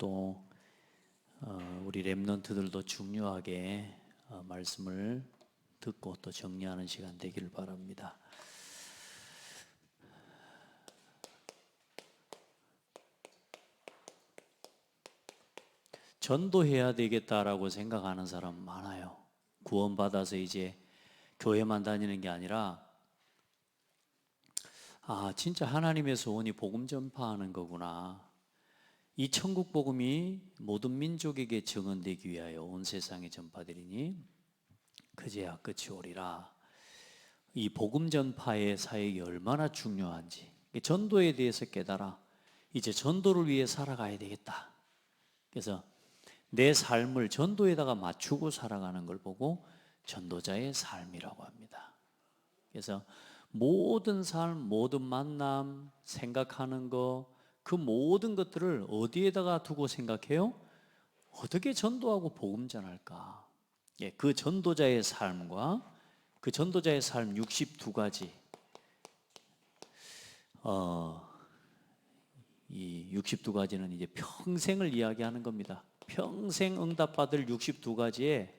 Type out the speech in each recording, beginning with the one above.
또 우리 렘넌트들도 중요하게 말씀을 듣고 또 정리하는 시간 되기를 바랍니다. 전도해야 되겠다라고 생각하는 사람 많아요. 구원받아서 이제 교회만 다니는 게 아니라 진짜 하나님의 소원이 복음 전파하는 거구나. 이 천국 복음이 모든 민족에게 증언되기 위하여 온 세상에 전파되리니 그제야 끝이 오리라. 이 복음 전파의 사역이 얼마나 중요한지, 전도에 대해서 깨달아 이제 전도를 위해 살아가야 되겠다. 그래서 내 삶을 전도에다가 맞추고 살아가는 걸 보고 전도자의 삶이라고 합니다. 그래서 모든 삶, 모든 만남, 생각하는 거, 그 모든 것들을 어디에다가 두고 생각해요? 어떻게 전도하고 복음 전할까? 그 전도자의 삶과 그 전도자의 삶 62가지, 이 62가지는 이제 평생을 이야기하는 겁니다. 평생 응답받을 62가지의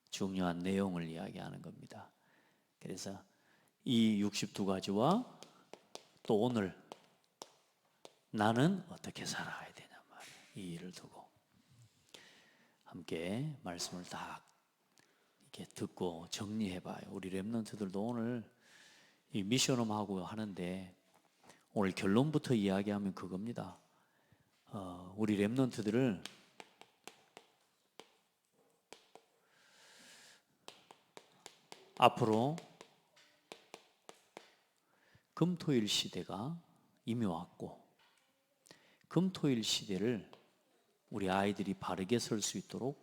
중요한 내용을 이야기하는 겁니다. 그래서 이 62가지와 또 오늘 나는 어떻게 살아가야 되냐 말이에요. 이 일을 두고 함께 말씀을 다 이렇게 듣고 정리해봐요. 우리 렘넌트들도 오늘 이 미션홈하고 하는데 오늘 결론부터 이야기하면 그겁니다. 우리 렘넌트들을 앞으로 금토일 시대가 이미 왔고 금토일 시대를 우리 아이들이 바르게 설 수 있도록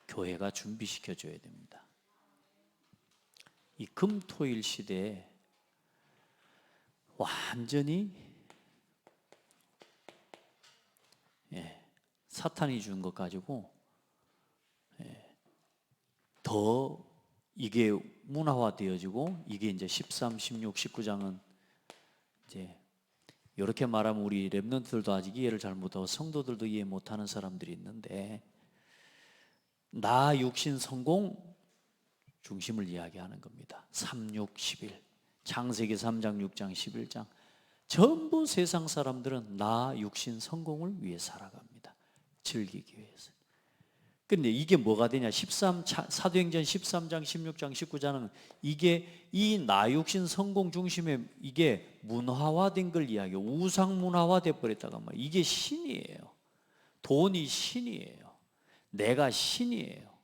교회가 준비시켜 줘야 됩니다. 이 금토일 시대에 완전히 사탄이 준 것 가지고 더 이게 문화화되어지고 이게 이제 13, 16, 19장은 이제 이렇게 말하면 우리 렘넌트들도 아직 이해를 잘 못하고 성도들도 이해 못하는 사람들이 있는데 나 육신 성공 중심을 이야기하는 겁니다. 3, 6, 11 창세기 3장, 6장, 11장 전부 세상 사람들은 나 육신 성공을 위해 살아갑니다. 즐기기 위해서. 근데 이게 뭐가 되냐? 사도행전 13장, 16장, 19장은 이게 이 나육신 성공 중심에 이게 문화화된 걸 이야기해요. 우상 문화화돼 버렸다가 막 이게 신이에요. 돈이 신이에요. 내가 신이에요.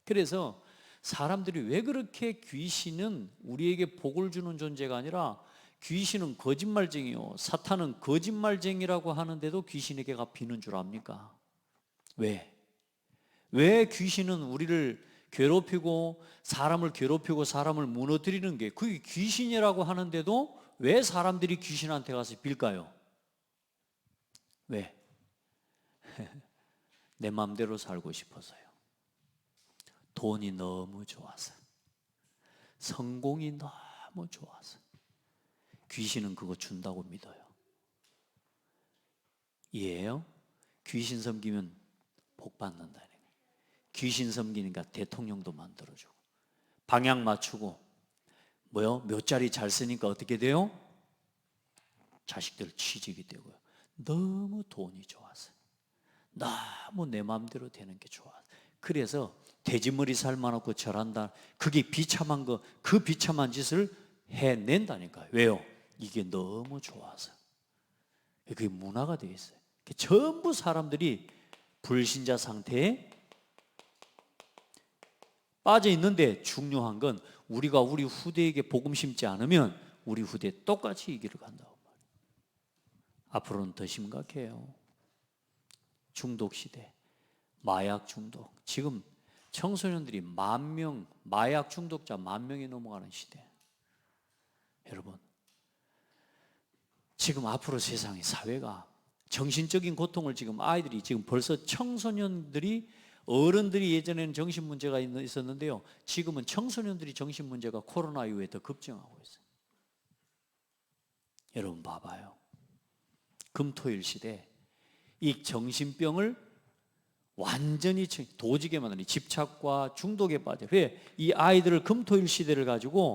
그래서 사람들이 왜 그렇게 귀신은 우리에게 복을 주는 존재가 아니라 귀신은 거짓말쟁이요. 사탄은 거짓말쟁이라고 하는데도 귀신에게 갚이는 줄 압니까? 왜 귀신은 우리를 괴롭히고 사람을 괴롭히고 사람을 무너뜨리는 게 그게 귀신이라고 하는데도 왜 사람들이 귀신한테 가서 빌까요? 왜? 내 마음대로 살고 싶어서요. 돈이 너무 좋아서, 성공이 너무 좋아서. 귀신은 그거 준다고 믿어요. 이해해요? 귀신 섬기면 복 받는다는 거예요. 귀신 섬기니까 대통령도 만들어주고 방향 맞추고 몇 자리 잘 쓰니까 어떻게 돼요? 자식들 취직이 되고요. 너무 돈이 좋아서, 너무 내 마음대로 되는 게 좋아서. 그래서 돼지머리 살만하고 절한다. 그게 비참한 거, 그 비참한 짓을 해낸다니까요. 왜요? 이게 너무 좋아서. 그게 문화가 되어 있어요. 전부 사람들이 불신자 상태에 빠져 있는데 중요한 건 우리가 우리 후대에게 복음 심지 않으면 우리 후대 똑같이 이 길을 간다고 말이에요. 앞으로는 더 심각해요. 중독 시대, 마약 중독. 지금 청소년들이 10,000명, 마약 중독자 10,000명이 넘어가는 시대. 여러분, 지금 앞으로 세상의 사회가 정신적인 고통을 지금 아이들이 지금 벌써 청소년들이 어른들이 예전에는 정신 문제가 있었는데요. 지금은 청소년들이 정신 문제가 코로나 이후에 더 급증하고 있어요. 여러분 봐봐요. 금토일 시대 이 정신병을 완전히 도지게 만드는 집착과 중독에 빠져. 왜? 이 아이들을 금토일 시대를 가지고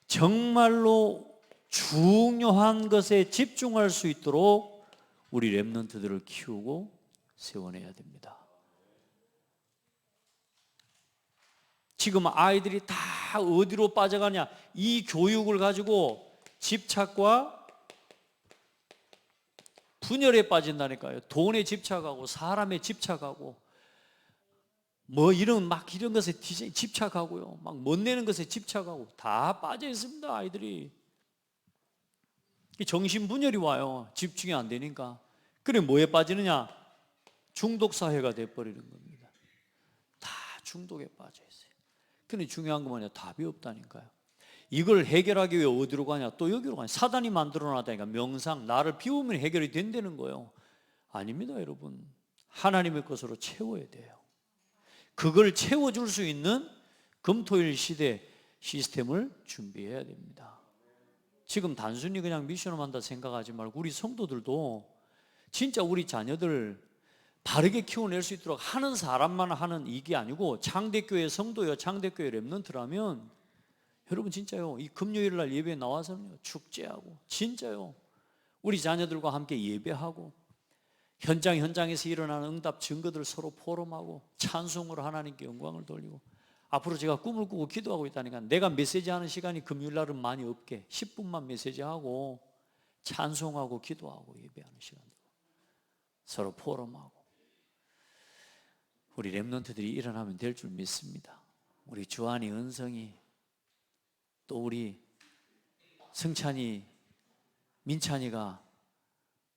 정말로 중요한 것에 집중할 수 있도록 우리 렘넌트들을 키우고 세워내야 됩니다. 지금 아이들이 다 어디로 빠져가냐? 이 교육을 가지고 집착과 분열에 빠진다니까요. 돈에 집착하고 사람에 집착하고 뭐 이런 것에 집착하고요. 막 멋내는 것에 집착하고 다 빠져 있습니다. 아이들이. 정신분열이 와요. 집중이 안 되니까. 그래 뭐에 빠지느냐? 중독 사회가 돼버리는 겁니다. 다 중독에 빠져 있어요. 근데 중요한 건 뭐냐? 답이 없다니까요. 이걸 해결하기 위해 어디로 가냐? 또 여기로 가냐? 사단이 만들어 놨다니까. 명상, 나를 비우면 해결이 된다는 거예요. 아닙니다, 여러분. 하나님의 것으로 채워야 돼요. 그걸 채워줄 수 있는 금토일 시대 시스템을 준비해야 됩니다. 지금 단순히 그냥 미션을 한다 생각하지 말고 우리 성도들도 진짜 우리 자녀들 바르게 키워낼 수 있도록 하는 사람만 하는 이게 아니고 창대교회 성도여 창대교회 렘넌트라면 여러분 진짜요, 이 금요일 날 예배에 나와서는요 축제하고 진짜요 우리 자녀들과 함께 예배하고 현장에서 일어나는 응답 증거들 서로 포럼하고 찬송으로 하나님께 영광을 돌리고, 앞으로 제가 꿈을 꾸고 기도하고 있다니까 내가 메시지하는 시간이 금요일 날은 많이 없게 10분만 메시지하고 찬송하고 기도하고 예배하는 시간들 서로 포럼하고 우리 렘넌트들이 일어나면 될 줄 믿습니다. 우리 주한이, 은성이, 또 우리 승찬이, 민찬이가,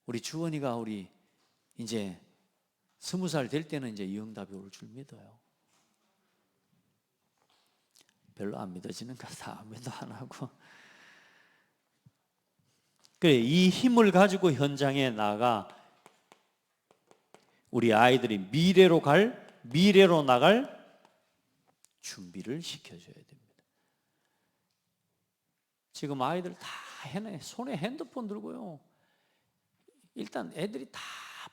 우리 주원이가 우리 이제 20살 될 때는 이제 이 응답이 올 줄 믿어요. 별로 안 믿어지는 거 다 아무도 안 하고. 그래, 이 힘을 가지고 현장에 나가 우리 아이들이 미래로 나갈 준비를 시켜줘야 됩니다. 지금 아이들 다 손에 핸드폰 들고요. 일단 애들이 다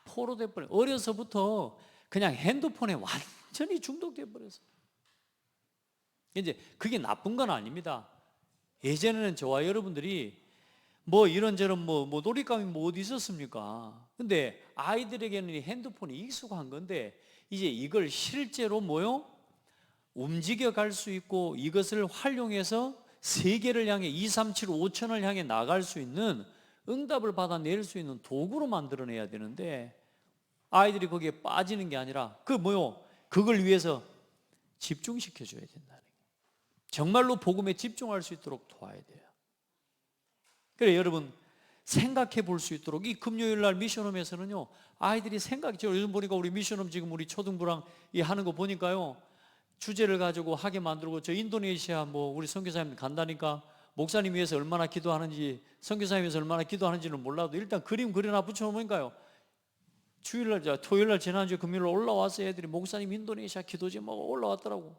포로돼 버려. 어려서부터 그냥 핸드폰에 완전히 중독돼 버렸어요. 이제 그게 나쁜 건 아닙니다. 예전에는 저와 여러분들이 뭐 이런저런 뭐 놀잇감이 뭐 어디 있었습니까? 근데 아이들에게는 이 핸드폰이 익숙한 건데 이제 이걸 실제로 움직여 갈 수 있고 이것을 활용해서 세계를 향해 2, 3, 7, 5천을 향해 나갈 수 있는 응답을 받아낼 수 있는 도구로 만들어내야 되는데 아이들이 거기에 빠지는 게 아니라 그걸 위해서 집중시켜줘야 된다는 거예요. 정말로 복음에 집중할 수 있도록 도와야 돼요. 그래 여러분 생각해 볼 수 있도록 이 금요일 날 미션홈에서는요 아이들이 요즘 보니까 우리 미션홈 지금 우리 초등부랑 하는 거 보니까요 주제를 가지고 하게 만들고, 저 인도네시아 우리 선교사님 간다니까 목사님 위해서 얼마나 기도하는지, 선교사님 위해서 얼마나 기도하는지는 몰라도 일단 그림 그려놔 붙여놓으니까요 토요일날 지난주에 금요일날 올라왔어요. 애들이 목사님 인도네시아 기도 제목 올라왔더라고.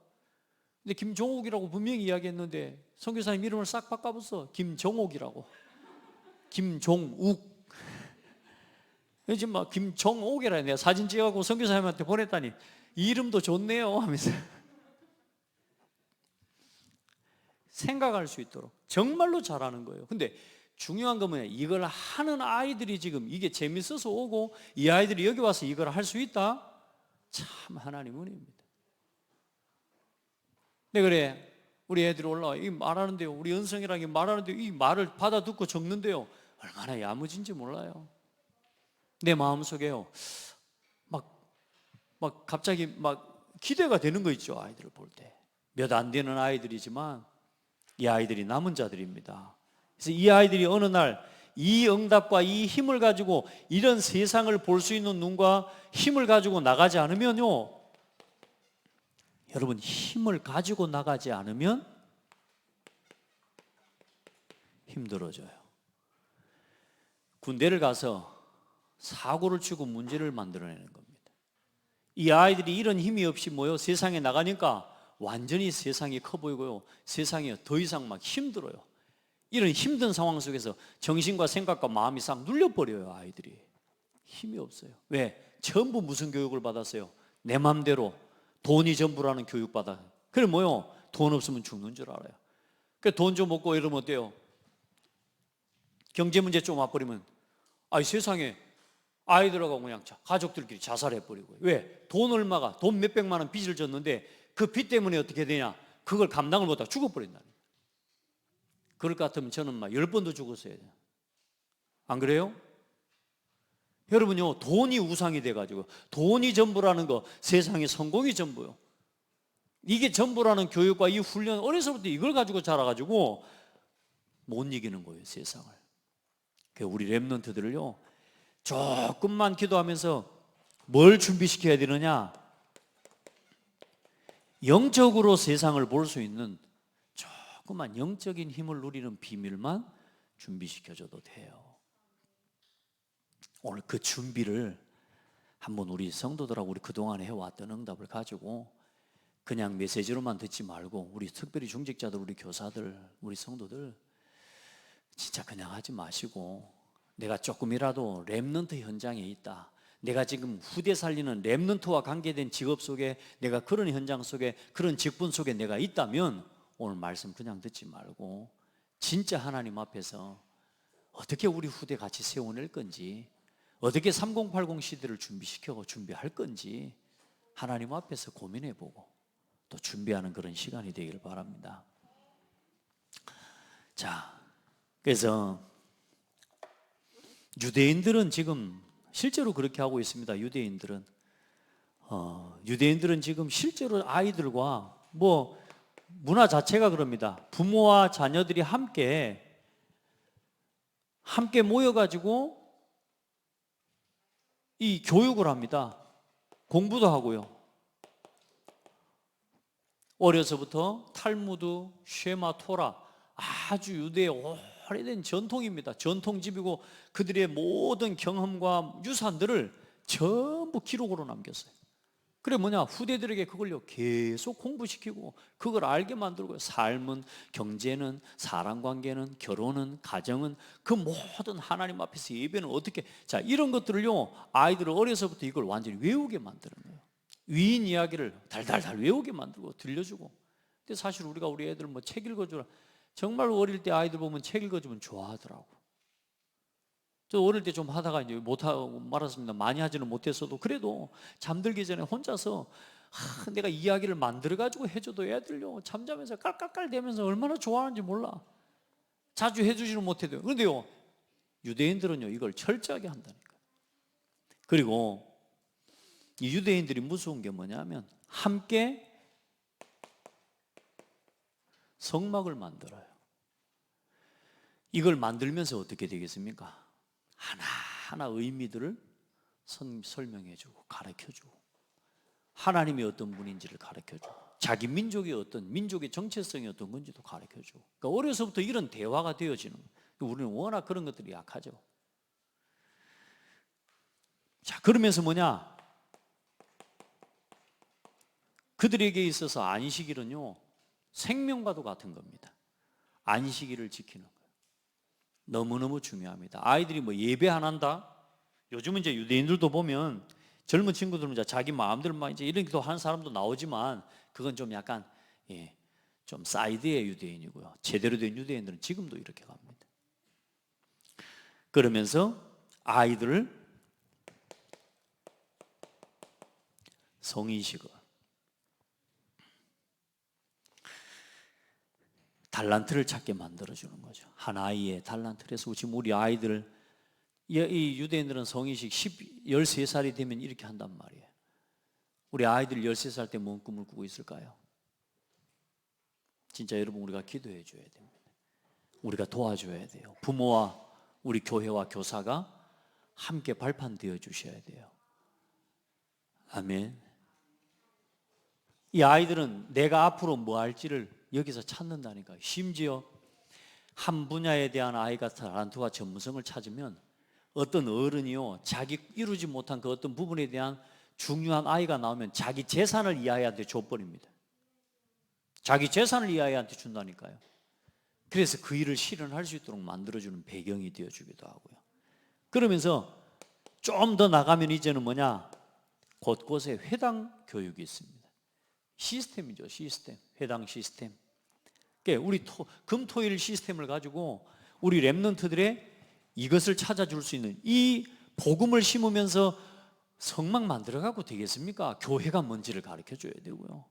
근데 김종옥이라고 분명히 이야기했는데 선교사님 이름을 싹 바꿔봤어. 김정옥이라고. 김종욱. 지금 막 김정옥이라 내가 사진 찍어갖고 선교사님한테 보냈다니 이름도 좋네요 하면서 생각할 수 있도록 정말로 잘하는 거예요. 근데 중요한 건 뭐냐, 이걸 하는 아이들이 지금 이게 재밌어서 오고 이 아이들이 여기 와서 이걸 할 수 있다? 참 하나님 은혜입니다. 네, 그래 우리 애들이 올라와 이 말하는데요, 우리 은성이랑 말하는데요, 이 말을 받아 듣고 적는데요 얼마나 야무진지 몰라요. 내 마음속에요 막 갑자기 막 기대가 되는 거 있죠. 아이들을 볼 때 몇 안 되는 아이들이지만 이 아이들이 남은 자들입니다. 그래서 이 아이들이 어느 날 이 응답과 이 힘을 가지고 이런 세상을 볼 수 있는 눈과 힘을 가지고 나가지 않으면요, 여러분 힘을 가지고 나가지 않으면 힘들어져요. 군대를 가서 사고를 치고 문제를 만들어내는 겁니다. 이 아이들이 이런 힘이 없이 세상에 나가니까 완전히 세상이 커 보이고요, 세상이 더 이상 막 힘들어요. 이런 힘든 상황 속에서 정신과 생각과 마음이 싹 눌려버려요. 아이들이 힘이 없어요. 왜? 전부 무슨 교육을 받았어요? 내 맘대로 돈이 전부라는 교육 받아요. 그래 뭐요? 돈 없으면 죽는 줄 알아요. 그 돈 좀 먹고 이러면 어때요? 경제 문제 좀 와버리면 세상에 아이들하고 그냥 가족들끼리 자살해버리고. 왜? 돈 얼마가, 돈 몇백만 원 빚을 졌는데 그 빚 때문에 어떻게 되냐? 그걸 감당을 못하고 죽어버린다. 그럴 것 같으면 저는 막 10번도 죽었어야 돼요. 안 그래요? 여러분요, 돈이 우상이 돼가지고 돈이 전부라는 거, 세상의 성공이 전부요. 이게 전부라는 교육과 이 훈련, 어려서부터 이걸 가지고 자라가지고 못 이기는 거예요, 세상을. 우리 렘넌트들을요, 조금만 기도하면서 뭘 준비시켜야 되느냐? 영적으로 세상을 볼 수 있는 조금만 영적인 힘을 누리는 비밀만 준비시켜줘도 돼요. 오늘 그 준비를 한번 우리 성도들하고 우리 그동안 해왔던 응답을 가지고 그냥 메시지로만 듣지 말고 우리 특별히 중직자들, 우리 교사들, 우리 성도들 진짜 그냥 하지 마시고, 내가 조금이라도 렘넌트 현장에 있다, 내가 지금 후대 살리는 렘넌트와 관계된 직업 속에, 내가 그런 현장 속에, 그런 직분 속에 내가 있다면 오늘 말씀 그냥 듣지 말고 진짜 하나님 앞에서 어떻게 우리 후대 같이 세워낼 건지, 어떻게 3080 시대를 준비할 건지 하나님 앞에서 고민해보고 또 준비하는 그런 시간이 되기를 바랍니다. 자, 그래서 유대인들은 지금 실제로 그렇게 하고 있습니다. 유대인들은 지금 실제로 아이들과 문화 자체가 그럽니다. 부모와 자녀들이 함께 모여가지고 이 교육을 합니다. 공부도 하고요. 어려서부터 탈무드, 쉐마, 토라, 아주 유대의 오래된 전통입니다. 전통집이고 그들의 모든 경험과 유산들을 전부 기록으로 남겼어요. 그래 후대들에게 그걸요 계속 공부시키고 그걸 알게 만들고, 삶은, 경제는, 사람관계는, 결혼은, 가정은, 그 모든 하나님 앞에서 예배는 어떻게, 이런 것들을요 아이들을 어려서부터 이걸 완전히 외우게 만드는 거예요. 위인 이야기를 달달달 외우게 만들고 들려주고. 근데 사실 우리 애들 책 읽어주라, 정말 어릴 때 아이들 보면 책 읽어주면 좋아하더라고. 저 어릴 때 좀 하다가 이제 못하고 말았습니다. 많이 하지는 못했어도 그래도 잠들기 전에 혼자서 내가 이야기를 만들어가지고 해줘도 애들요 잠자면서 깔깔깔 대면서 얼마나 좋아하는지 몰라. 자주 해주지는 못해도요. 그런데요 유대인들은요 이걸 철저하게 한다니까. 그리고 이 유대인들이 무서운 게 뭐냐면 함께 성막을 만들어요. 이걸 만들면서 어떻게 되겠습니까? 하나하나 의미들을 설명해주고 가르쳐주고, 하나님이 어떤 분인지를 가르쳐주고, 자기 민족의 민족의 정체성이 어떤 건지도 가르쳐주고. 그러니까 어려서부터 이런 대화가 되어지는 거예요. 우리는 워낙 그런 것들이 약하죠. 그러면서 그들에게 있어서 안식일은요 생명과도 같은 겁니다. 안식일을 지키는 거예요. 너무너무 중요합니다. 아이들이 예배 안 한다? 요즘은 이제 유대인들도 보면 젊은 친구들은 자기 마음대로 이제 이런 기도 하는 사람도 나오지만 그건 좀 약간 좀 사이드의 유대인이고요. 제대로 된 유대인들은 지금도 이렇게 갑니다. 그러면서 아이들을 성인식을, 달란트를 찾게 만들어주는 거죠. 한 아이의 달란트. 그래서 지금 우리 아이들, 이 유대인들은 성인식 13살이 되면 이렇게 한단 말이에요. 우리 아이들 13살 때 뭔 꿈을 꾸고 있을까요? 진짜 여러분 우리가 기도해 줘야 됩니다. 우리가 도와줘야 돼요. 부모와 우리 교회와 교사가 함께 발판되어 주셔야 돼요. 아멘. 이 아이들은 내가 앞으로 뭐 할지를 여기서 찾는다니까요. 심지어 한 분야에 대한 아이가 달란트와 전문성을 찾으면 어떤 어른이요 자기 이루지 못한 그 어떤 부분에 대한 중요한 아이가 나오면 자기 재산을 이 아이한테 줘버립니다. 자기 재산을 이 아이한테 준다니까요. 그래서 그 일을 실현할 수 있도록 만들어주는 배경이 되어주기도 하고요. 그러면서 좀 더 나가면 이제는 뭐냐? 곳곳에 회당 교육이 있습니다. 시스템이죠, 시스템. 회당 시스템. 그러니까 우리 금토일 시스템을 가지고 우리 렘넌트들의 이것을 찾아줄 수 있는 이 복음을 심으면서 성막 만들어가고 되겠습니까? 교회가 뭔지를 가르쳐줘야 되고요.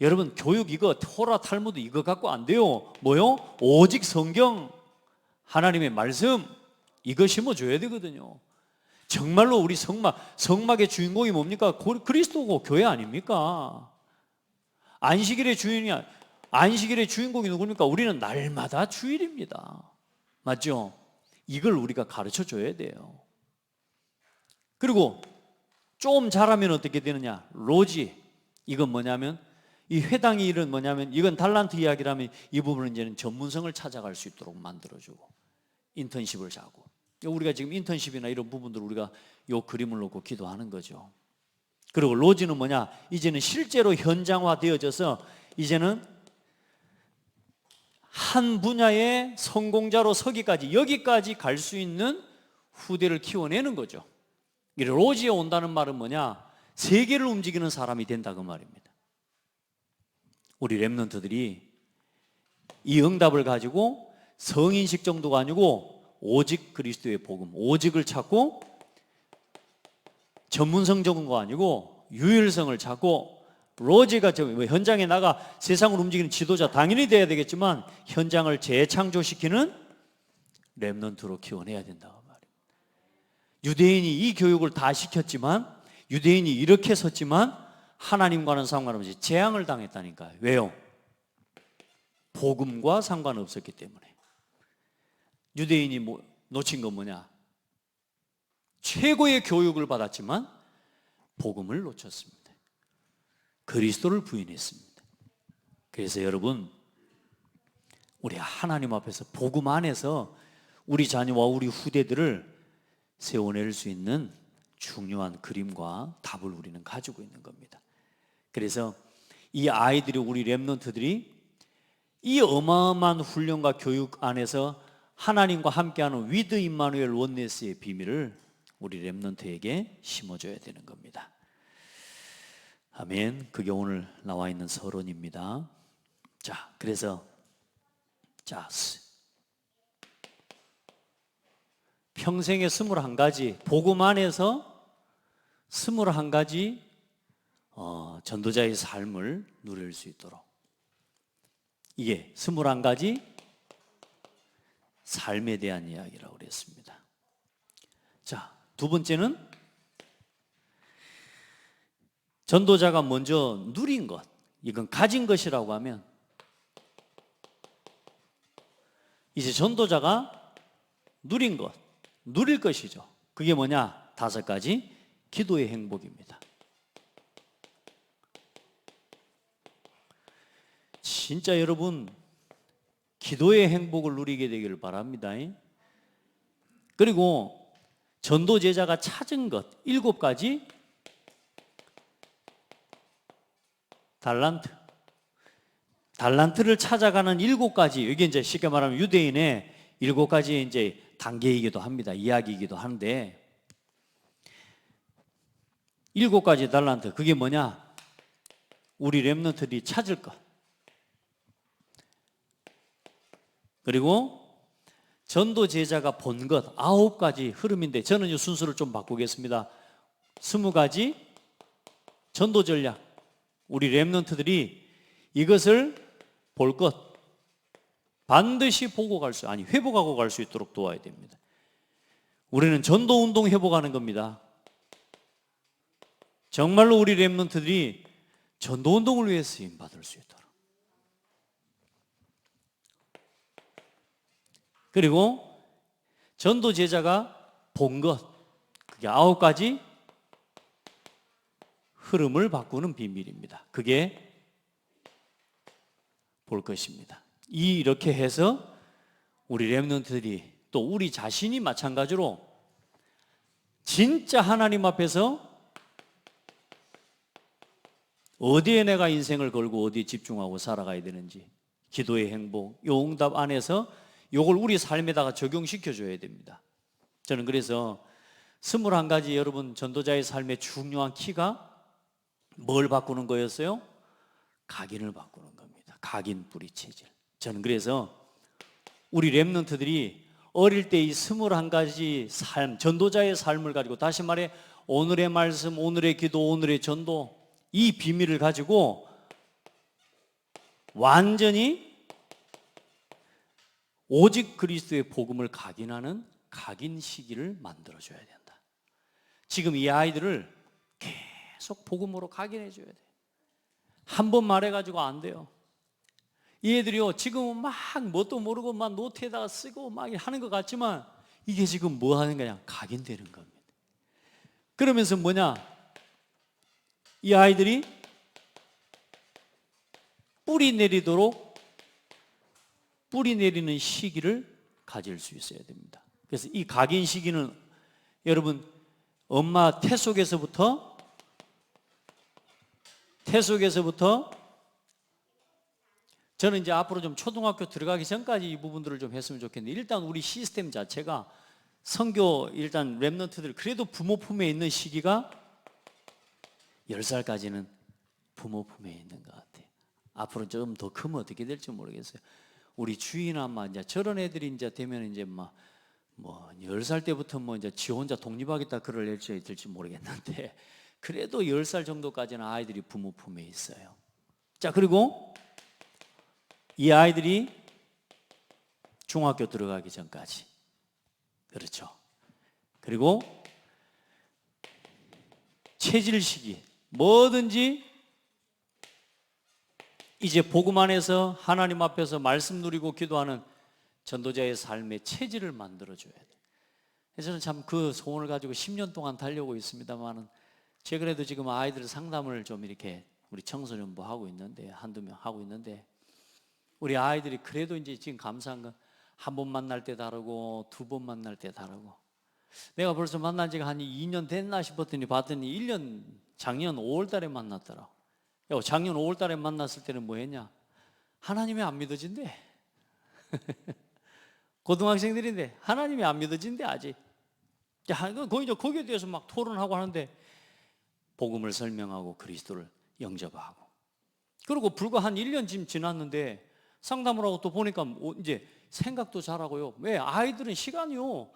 여러분, 교육 이거 토라 탈무드 이거 갖고 안 돼요. 뭐요? 오직 성경, 하나님의 말씀 이거 심어줘야 되거든요. 정말로 우리 성막의 주인공이 뭡니까? 그리스도고 교회 아닙니까? 안식일의 주인공이 누굽니까? 우리는 날마다 주일입니다. 맞죠? 이걸 우리가 가르쳐 줘야 돼요. 그리고 좀 잘하면 어떻게 되느냐? 로지. 이건 뭐냐면 이 회당의 일은 뭐냐면 이건 달란트 이야기라면 이 부분은 이제는 전문성을 찾아갈 수 있도록 만들어주고 인턴십을 자고 우리가 지금 인턴십이나 이런 부분들 우리가 요 그림을 놓고 기도하는 거죠. 그리고 로지는 뭐냐? 이제는 실제로 현장화되어져서 이제는 한 분야의 성공자로 서기까지 여기까지 갈 수 있는 후대를 키워내는 거죠. 이 로지에 온다는 말은 뭐냐? 세계를 움직이는 사람이 된다 그 말입니다. 우리 렘넌트들이 이 응답을 가지고 성인식 정도가 아니고 오직 그리스도의 복음, 오직을 찾고 전문성 적은 거 아니고 유일성을 찾고 로지가 현장에 나가 세상을 움직이는 지도자 당연히 돼야 되겠지만 현장을 재창조시키는 렘넌트로 키워내야 된다고 말입니다. 유대인이 이 교육을 다 시켰지만 유대인이 이렇게 섰지만 하나님과는 상관없이 재앙을 당했다니까요. 왜요? 복음과 상관없었기 때문에. 유대인이 놓친 건 뭐냐? 최고의 교육을 받았지만 복음을 놓쳤습니다. 그리스도를 부인했습니다. 그래서 여러분, 우리 하나님 앞에서 복음 안에서 우리 자녀와 우리 후대들을 세워낼 수 있는 중요한 그림과 답을 우리는 가지고 있는 겁니다. 그래서 이 아이들이, 우리 렘넌트들이 이 어마어마한 훈련과 교육 안에서 하나님과 함께하는 위드 임마누엘 원네스의 비밀을 우리 렘넌트에게 심어줘야 되는 겁니다. 아멘. 그게 오늘 나와 있는 서론입니다. 자, 그래서 평생에 21가지 복음 안에서 21가지 전도자의 삶을 누릴 수 있도록, 이게 21가지 삶에 대한 이야기라고 그랬습니다. 자, 두 번째는 전도자가 먼저 누린 것, 이건 가진 것이라고 하면 이제 전도자가 누린 것, 누릴 것이죠. 그게 뭐냐? 5가지 기도의 행복입니다. 진짜 여러분, 기도의 행복을 누리게 되기를 바랍니다. 그리고 전도 제자가 찾은 것 7가지 달란트를 찾아가는 7가지, 이게 이제 쉽게 말하면 유대인의 7가지 이제 단계이기도 합니다. 이야기이기도 한데 7가지 달란트, 그게 뭐냐? 우리 렘넌트들이 찾을 것. 그리고 전도 제자가 본 것 9가지 흐름인데 저는 이 순서를 좀 바꾸겠습니다. 20가지 전도 전략. 우리 렘넌트들이 이것을 볼 것, 반드시 보고 회복하고 갈 수 있도록 도와야 됩니다. 우리는 전도 운동 회복하는 겁니다. 정말로 우리 렘넌트들이 전도 운동을 위해 쓰임 받을 수 있도록. 그리고 전도 제자가 본 것, 그게 9가지 흐름을 바꾸는 비밀입니다. 그게 볼 것입니다. 이렇게 해서 우리 렘넌트들이, 또 우리 자신이 마찬가지로 진짜 하나님 앞에서 어디에 내가 인생을 걸고 어디에 집중하고 살아가야 되는지, 기도의 행복, 요 응답 안에서 요걸 우리 삶에다가 적용시켜 줘야 됩니다. 저는 그래서 21가지 여러분 전도자의 삶의 중요한 키가 뭘 바꾸는 거였어요? 각인을 바꾸는 겁니다. 각인 뿌리 체질. 저는 그래서 우리 렘넌트들이 어릴 때 이 21가지 삶, 전도자의 삶을 가지고, 다시 말해 오늘의 말씀, 오늘의 기도, 오늘의 전도, 이 비밀을 가지고 완전히 오직 그리스도의 복음을 각인하는 각인 시기를 만들어줘야 된다. 지금 이 아이들을 계속 복음으로 각인해줘야 돼. 한 번 말해가지고 안 돼요. 이 애들이요, 지금은 막 뭣도 모르고 막 노트에다가 쓰고 막 하는 것 같지만 이게 지금 뭐 하는 거냐? 각인되는 겁니다. 그러면서 뭐냐? 이 아이들이 뿌리 내리는 시기를 가질 수 있어야 됩니다. 그래서 이 각인 시기는 여러분 엄마 태 속에서부터 저는 이제 앞으로 좀 초등학교 들어가기 전까지 이 부분들을 좀 했으면 좋겠는데, 일단 우리 시스템 자체가 선교, 일단 렘넌트들 그래도 부모 품에 있는 시기가 10살까지는 부모 품에 있는 것 같아요. 앞으로 좀 더 크면 어떻게 될지 모르겠어요. 우리 주인 아마 이제 저런 애들이 이제 되면 이제 뭐 10살 때부터 뭐 이제 지 혼자 독립하겠다 그럴 일정이 될지 모르겠는데, 그래도 10살 정도까지는 아이들이 부모 품에 있어요. 자, 그리고 이 아이들이 중학교 들어가기 전까지, 그렇죠. 그리고 체질 시기, 뭐든지 이제 복음 안에서 하나님 앞에서 말씀 누리고 기도하는 전도자의 삶의 체질을 만들어줘야 돼. 저는 참 그 소원을 가지고 10년 동안 달려오고 있습니다만은, 최근에도 지금 아이들 상담을 좀 이렇게 우리 청소년부 하고 있는데, 한두 명 하고 있는데, 우리 아이들이 그래도 이제 지금 감사한 건 한 번 만날 때 다르고 두 번 만날 때 다르고, 내가 벌써 만난 지가 한 2년 됐나 싶었더니 봤더니 1년, 작년 5월 달에 만났더라. 작년 5월 달에 만났을 때는 뭐 했냐? 하나님이 안 믿어진대. 고등학생들인데 하나님이 안 믿어진대 아직. 거기에 대해서 막 토론하고 하는데, 복음을 설명하고 그리스도를 영접하고, 그리고 불과 한 1년 지났는데 상담을 하고 또 보니까 이제 생각도 잘하고요. 왜? 아이들은 시간이요,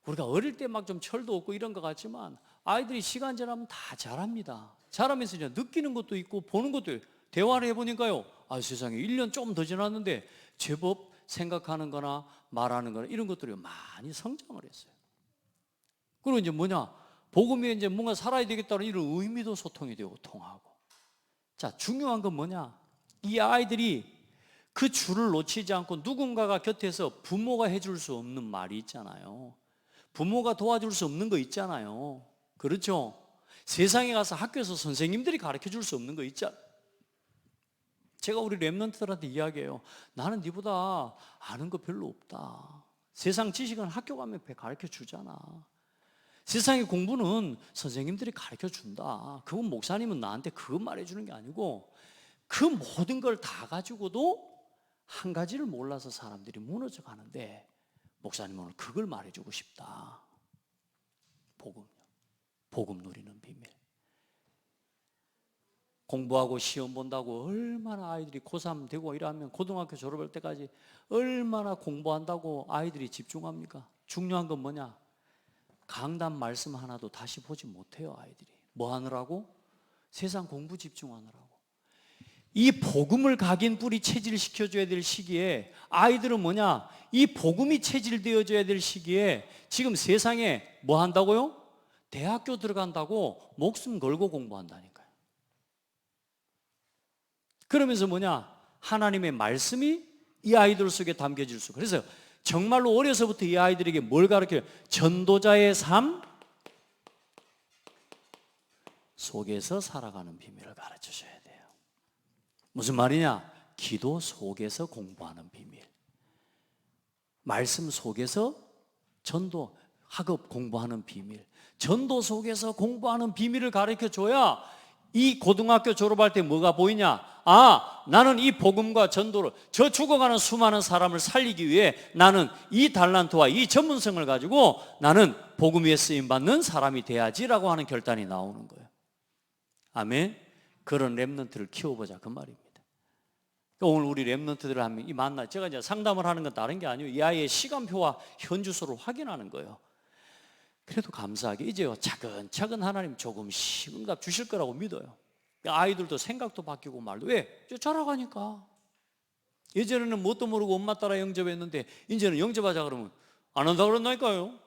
우리가 어릴 때 막 좀 철도 없고 이런 것 같지만 아이들이 시간 지나면 다 잘합니다. 잘하면서 이제 느끼는 것도 있고 보는 것도 있고, 대화를 해보니까요, 세상에 1년 조금 더 지났는데 제법 생각하는 거나 말하는 거나 이런 것들이 많이 성장을 했어요. 그리고 이제 뭐냐? 복음이 이제 뭔가 살아야 되겠다는 이런 의미도 소통이 되고 통하고. 자, 중요한 건 뭐냐? 이 아이들이 그 줄을 놓치지 않고 누군가가 곁에서, 부모가 해줄 수 없는 말이 있잖아요. 부모가 도와줄 수 없는 거 있잖아요. 그렇죠? 세상에 가서 학교에서 선생님들이 가르쳐 줄 수 없는 거 있잖아요. 제가 우리 렘넌트들한테 이야기해요. 나는 네보다 아는 거 별로 없다. 세상 지식은 학교 가면 가르쳐 주잖아. 세상의 공부는 선생님들이 가르쳐 준다. 그건 목사님은 나한테 그것 말해주는 게 아니고, 그 모든 걸 다 가지고도 한 가지를 몰라서 사람들이 무너져 가는데, 목사님은 오늘 그걸 말해주고 싶다. 복음 누리는 비밀. 공부하고 시험 본다고 얼마나 아이들이 고3 되고 이러면 고등학교 졸업할 때까지 얼마나 공부한다고 아이들이 집중합니까? 중요한 건 뭐냐? 강단 말씀 하나도 다시 보지 못해요. 아이들이 뭐 하느라고? 세상 공부 집중하느라고. 이 복음을 각인 뿌리 체질시켜줘야 될 시기에 아이들은 뭐냐? 이 복음이 체질되어져야 될 시기에 지금 세상에 뭐 한다고요? 대학교 들어간다고 목숨 걸고 공부한다니까요. 그러면서 뭐냐? 하나님의 말씀이 이 아이들 속에 담겨질 수. 그래서 정말로 어려서부터 이 아이들에게 뭘 가르쳐요? 전도자의 삶 속에서 살아가는 비밀을 가르쳐 주셔야 돼요. 무슨 말이냐? 기도 속에서 공부하는 비밀, 말씀 속에서 전도, 학업 공부하는 비밀, 전도 속에서 공부하는 비밀을 가르쳐 줘야 이 고등학교 졸업할 때 뭐가 보이냐? 나는 이 복음과 전도를, 저 죽어가는 수많은 사람을 살리기 위해 나는 이 달란트와 이 전문성을 가지고 나는 복음 위에 쓰임받는 사람이 돼야지라고 하는 결단이 나오는 거예요. 아멘. 그런 렘넌트를 키워보자, 그 말입니다. 오늘 우리 렘넌트들을 하면 이 만나, 제가 이제 상담을 하는 건 다른 게 아니고 이 아이의 시간표와 현주소를 확인하는 거예요. 그래도 감사하게 이제요, 차근차근 하나님 조금씩 응답 주실 거라고 믿어요. 아이들도 생각도 바뀌고 말도. 왜? 자라가니까. 예전에는 뭣도 모르고 엄마 따라 영접했는데 이제는 영접하자 그러면 안 한다 그런다니까요.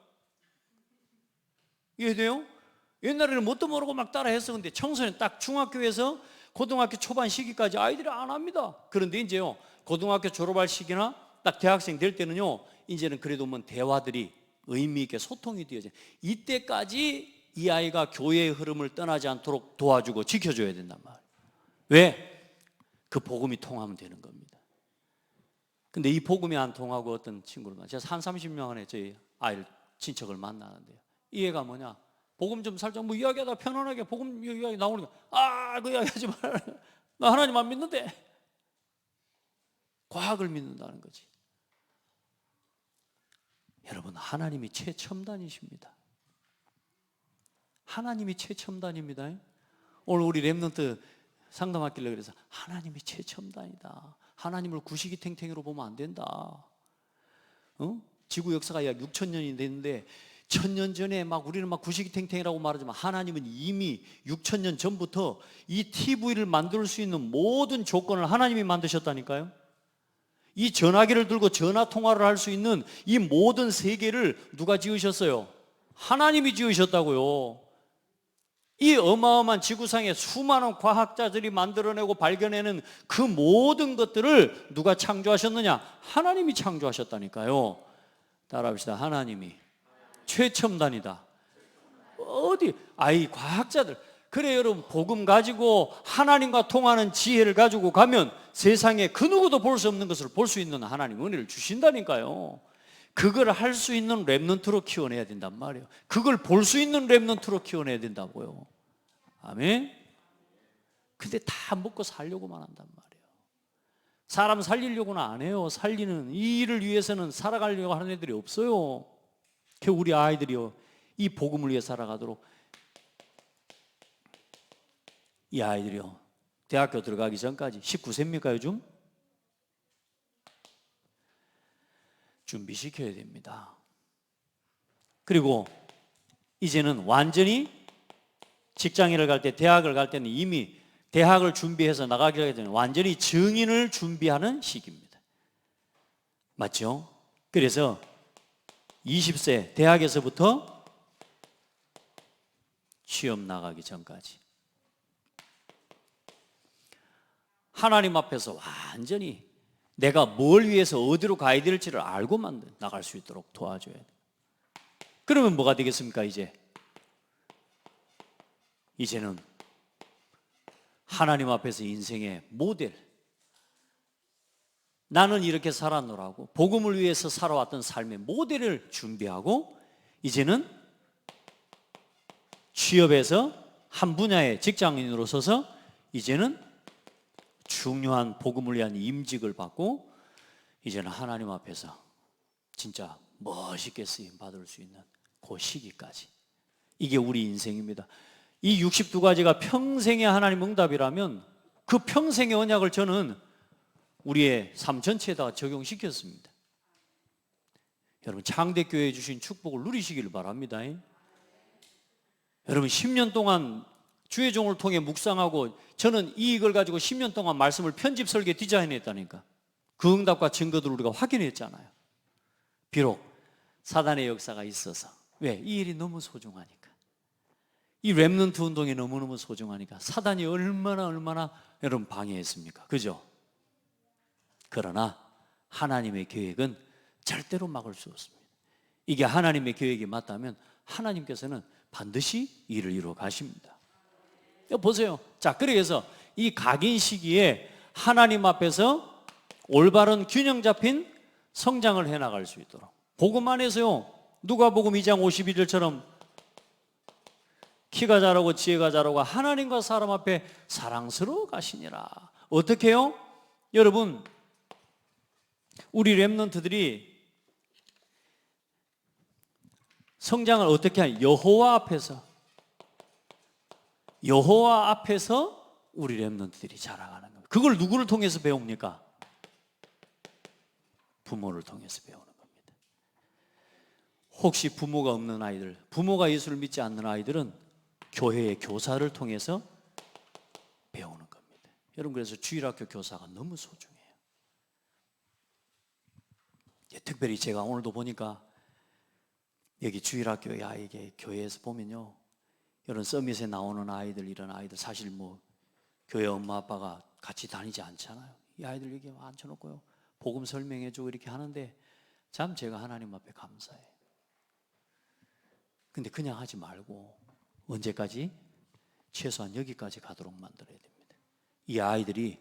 이해돼요? 옛날에는 뭣도 모르고 막 따라 했었는데 청소년 딱 중학교에서 고등학교 초반 시기까지 아이들이 안 합니다. 그런데 이제요, 고등학교 졸업할 시기나 딱 대학생 될 때는요, 이제는 그래도 뭐 대화들이 의미 있게 소통이 되어져요. 이때까지 이 아이가 교회의 흐름을 떠나지 않도록 도와주고 지켜줘야 된단 말이에요. 왜? 그 복음이 통하면 되는 겁니다. 근데 이 복음이 안 통하고 어떤 친구를, 제가 한 30년 안에 저희 아이를, 친척을 만나는데요, 이 애가 뭐냐, 복음 좀 살짝 뭐 이야기하다 편안하게 복음 이야기 나오니까 그 이야기 하지 마라. 나 하나님 안 믿는데. 과학을 믿는다는 거지. 여러분, 하나님이 최첨단이십니다. 하나님이 최첨단입니다. 오늘 우리 렘넌트 상담하길래 그래서 하나님이 최첨단이다. 하나님을 구시기탱탱이로 보면 안 된다. 지구 역사가 약 6,000년이 됐는데 1,000년 전에 막 우리는 막 구시기탱탱이라고 말하지만 하나님은 이미 6,000년 전부터 이 TV를 만들 수 있는 모든 조건을 하나님이 만드셨다니까요. 이 전화기를 들고 전화 통화를 할 수 있는 이 모든 세계를 누가 지으셨어요? 하나님이 지으셨다고요. 이 어마어마한 지구상에 수많은 과학자들이 만들어내고 발견해낸 그 모든 것들을 누가 창조하셨느냐? 하나님이 창조하셨다니까요. 따라합시다. 하나님이 최첨단이다. 어디? 과학자들. 그래, 여러분, 복음 가지고 하나님과 통하는 지혜를 가지고 가면 세상에 그 누구도 볼 수 없는 것을 볼 수 있는 하나님 은혜를 주신다니까요. 그걸 할 수 있는 렘넌트로 키워내야 된단 말이에요. 그걸 볼 수 있는 렘넌트로 키워내야 된다고요. 아멘. 근데 다 먹고 살려고만 한단 말이에요. 사람 살리려고는 안 해요. 살리는 이 일을 위해서는 살아가려고 하는 애들이 없어요. 우리 아이들이요, 이 복음을 위해 살아가도록, 이 아이들이요, 대학교 들어가기 전까지 19세입니까 요즘? 준비시켜야 됩니다. 그리고 이제는 완전히 직장인을 갈 때, 대학을 갈 때는 이미 대학을 준비해서 나가기 전에 완전히 증인을 준비하는 시기입니다. 맞죠? 그래서 20세 대학에서부터 취업 나가기 전까지 하나님 앞에서 완전히 내가 뭘 위해서 어디로 가야 될지를 알고만 나갈 수 있도록 도와줘야 돼요. 그러면 뭐가 되겠습니까? 이제는 하나님 앞에서 인생의 모델, 나는 이렇게 살았노라고 복음을 위해서 살아왔던 삶의 모델을 준비하고, 이제는 취업해서 한 분야의 직장인으로 서서 이제는 중요한 복음을 위한 임직을 받고, 이제는 하나님 앞에서 진짜 멋있게 쓰임 받을 수 있는 그 시기까지, 이게 우리 인생입니다. 이 62가지가 평생의 하나님 응답이라면 그 평생의 언약을 저는 우리의 삶 전체에다가 적용시켰습니다. 여러분, 창대교회에 주신 축복을 누리시길 바랍니다. 여러분, 10년 동안 주의 종을 통해 묵상하고, 저는 이걸 가지고 10년 동안 말씀을 편집, 설계, 디자인했다니까. 그 응답과 증거들을 우리가 확인했잖아요. 비록 사단의 역사가 있어서. 왜? 이 일이 너무 소중하니까. 이 렘넌트 운동이 너무너무 소중하니까 사단이 얼마나 여러분 방해했습니까? 그죠? 그러나 하나님의 계획은 절대로 막을 수 없습니다. 이게 하나님의 계획이 맞다면 하나님께서는 반드시 일을 이루어 가십니다. 보세요. 자, 그래서 이 각인 시기에 하나님 앞에서 올바른 균형 잡힌 성장을 해나갈 수 있도록, 복음 안에서요, 누가복음 2장 51절처럼 키가 자라고 지혜가 자라고 하나님과 사람 앞에 사랑스러워 가시니라. 어떻게 해요? 여러분, 우리 렘넌트들이 성장을 어떻게 하냐? 여호와 앞에서 우리 렘넌트들이 자라가는 겁니다. 그걸 누구를 통해서 배웁니까? 부모를 통해서 배우는 겁니다. 혹시 부모가 없는 아이들, 부모가 예수를 믿지 않는 아이들은 교회의 교사를 통해서 배우는 겁니다. 여러분, 그래서 주일학교 교사가 너무 소중해요. 특별히 제가 오늘도 보니까 여기 주일학교의 아이에게 교회에서 보면요, 이런 서밋에 나오는 아이들, 이런 아이들 사실 뭐 교회 엄마 아빠가 같이 다니지 않잖아요. 이 아이들 여기 앉혀놓고요, 복음 설명해주고 이렇게 하는데 참 제가 하나님 앞에 감사해요. 근데 그냥 하지 말고 언제까지? 최소한 여기까지 가도록 만들어야 됩니다. 이 아이들이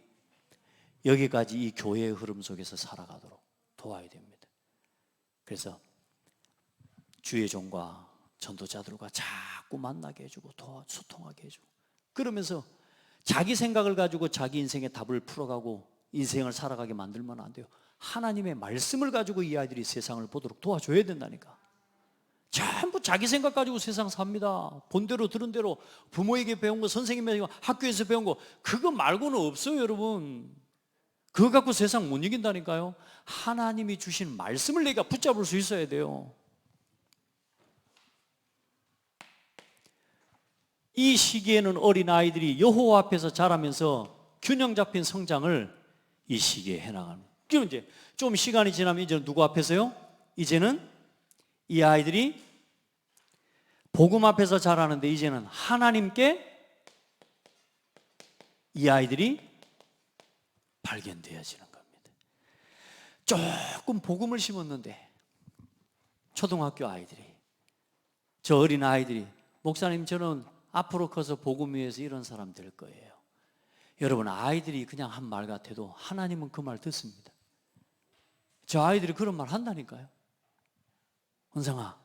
여기까지 이 교회의 흐름 속에서 살아가도록 도와야 됩니다. 그래서 주의 종과 전도자들과 자꾸 만나게 해주고 소통하게 해주고, 그러면서 자기 생각을 가지고 자기 인생의 답을 풀어가고 인생을 살아가게 만들면 안 돼요. 하나님의 말씀을 가지고 이 아이들이 세상을 보도록 도와줘야 된다니까. 전부 자기 생각 가지고 세상 삽니다. 본 대로 들은 대로 부모에게 배운 거, 선생님에게 학교에서 배운 거, 그거 말고는 없어요. 여러분, 그거 갖고 세상 못 이긴다니까요. 하나님이 주신 말씀을 내가 붙잡을 수 있어야 돼요. 이 시기에는 어린아이들이 여호와 앞에서 자라면서 균형 잡힌 성장을 이 시기에 해나가는. 그럼 이제 좀 시간이 지나면 이제는 누구 앞에서요? 이제는 이 아이들이 복음 앞에서 자라는데 이제는 하나님께 이 아이들이 발견되어지는 겁니다. 조금 복음을 심었는데 초등학교 아이들이, 저 어린 아이들이, 목사님 저는 앞으로 커서 복음 위해서 이런 사람 될 거예요. 여러분, 아이들이 그냥 한 말 같아도 하나님은 그 말 듣습니다. 저 아이들이 그런 말 한다니까요. 은성아,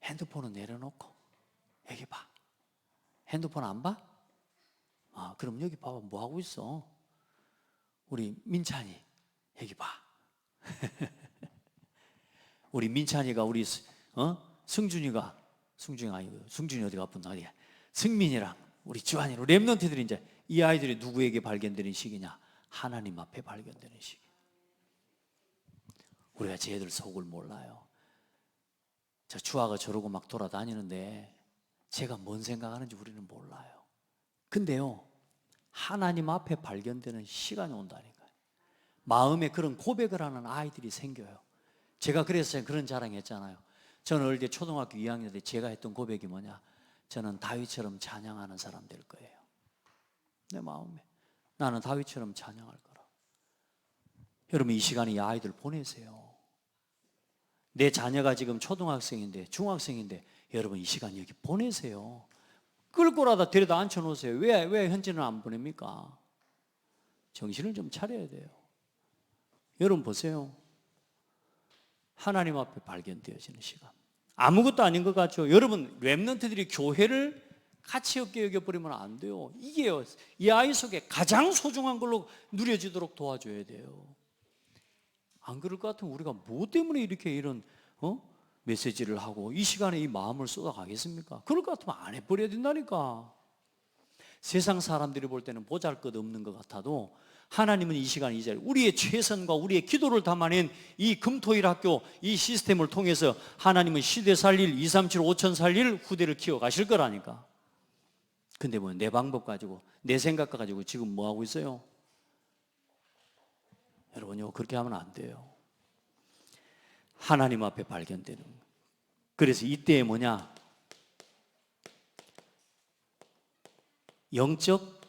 핸드폰은 내려놓고 여기 봐. 핸드폰 안 봐? 아, 그럼 여기 봐봐. 뭐 하고 있어? 우리 민찬이 여기 봐. 우리 민찬이가 우리 승준이 아니고, 승준이 어디가 아픈 어디야? 승민이랑 우리 주한이랑 렘넌트들이 이제 이 아이들이 누구에게 발견되는 시기냐? 하나님 앞에 발견되는 시기. 우리가 쟤들 속을 몰라요. 저 주아가 저러고 막 돌아다니는데 제가 뭔 생각하는지 우리는 몰라요. 근데요, 하나님 앞에 발견되는 시간이 온다니까요. 마음에 그런 고백을 하는 아이들이 생겨요. 제가 그래서 그런 자랑했잖아요. 저는 어릴 때 초등학교 2학년 때 제가 했던 고백이 뭐냐? 저는 다윗처럼 찬양하는 사람 될 거예요. 내 마음에 나는 다윗처럼 찬양할 거라. 여러분, 이 시간에 이 아이들 보내세요. 내 자녀가 지금 초등학생인데 중학생인데 여러분 이 시간 여기 보내세요. 끌고라도 데려다 앉혀놓으세요. 왜 현지는 안 보냅니까? 정신을 좀 차려야 돼요. 여러분 보세요. 하나님 앞에 발견되어지는 시간. 아무것도 아닌 것 같죠? 여러분, 렘넌트들이 교회를 가치 없게 여겨버리면 안 돼요. 이게요, 이 아이 속에 가장 소중한 걸로 누려지도록 도와줘야 돼요. 안 그럴 것 같으면 우리가 뭐 때문에 이렇게 이런 메시지를 하고 이 시간에 이 마음을 쏟아가겠습니까? 그럴 것 같으면 안 해버려야 된다니까. 세상 사람들이 볼 때는 보잘것없는 것 같아도 하나님은 이 시간 이 자리, 우리의 최선과 우리의 기도를 담아낸 이 금토일 학교 이 시스템을 통해서 하나님은 시대 살릴 237 5천 살릴 후대를 키워가실 거라니까. 근데 뭐 내 방법 가지고 내 생각 가지고 지금 뭐 하고 있어요? 여러분요, 그렇게 하면 안 돼요. 하나님 앞에 발견되는. 그래서 이때에 뭐냐? 영적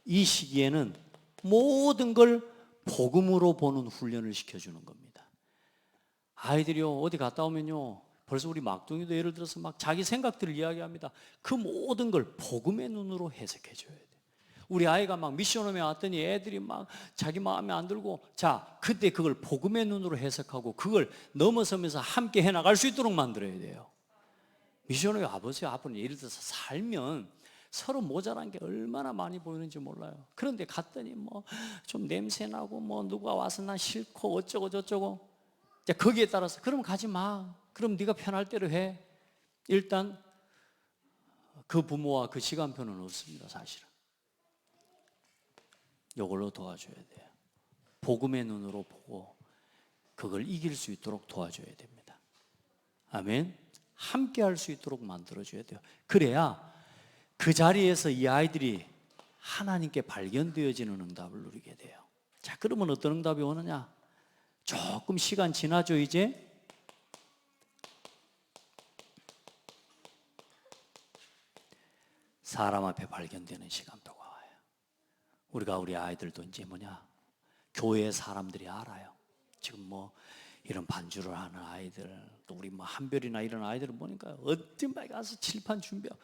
이 시기에는 모든 걸 복음으로 보는 훈련을 시켜주는 겁니다. 아이들이요, 어디 갔다 오면요, 벌써 우리 막둥이도 예를 들어서 막 자기 생각들을 이야기합니다. 그 모든 걸 복음의 눈으로 해석해 줘야 돼요. 우리 아이가 막 미션홈에 왔더니 애들이 막 자기 마음에 안 들고, 자, 그때 그걸 복음의 눈으로 해석하고 그걸 넘어서면서 함께 해나갈 수 있도록 만들어야 돼요. 미션홈에 와보세요. 앞으로 예를 들어서 살면 서로 모자란 게 얼마나 많이 보이는지 몰라요. 그런데 갔더니 뭐 좀 냄새 나고 뭐 누가 와서 난 싫고 어쩌고 저쩌고. 자, 거기에 따라서 그럼 가지 마. 그럼 네가 편할 대로 해. 일단 그 부모와 그 시간표는 없습니다, 사실은. 이걸로 도와줘야 돼요. 복음의 눈으로 보고 그걸 이길 수 있도록 도와줘야 됩니다. 아멘. 함께 할 수 있도록 만들어줘야 돼요. 그래야 그 자리에서 이 아이들이 하나님께 발견되어지는 응답을 누리게 돼요. 자, 그러면 어떤 응답이 오느냐? 조금 시간 지나죠, 이제? 사람 앞에 발견되는 시간표가 와요. 우리가 우리 아이들도 이제 교회 사람들이 알아요. 지금 뭐 이런 반주를 하는 아이들, 또 우리 뭐 한별이나 이런 아이들을 보니까 어떤 발 가서 칠판 준비하고.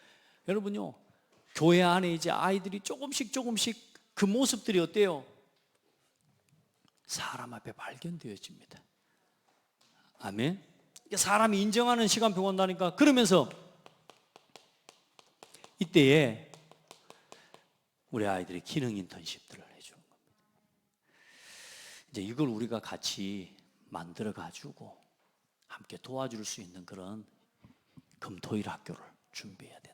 여러분요, 교회 안에 이제 아이들이 조금씩 그 모습들이 어때요? 사람 앞에 발견되어집니다. 아멘. 사람이 인정하는 시간표가 온다니까. 그러면서 이때에 우리 아이들이 기능 인턴십들을 해주는 겁니다. 이제 이걸 우리가 같이 만들어 가지고 함께 도와줄 수 있는 그런 금토일 학교를 준비해야 된다.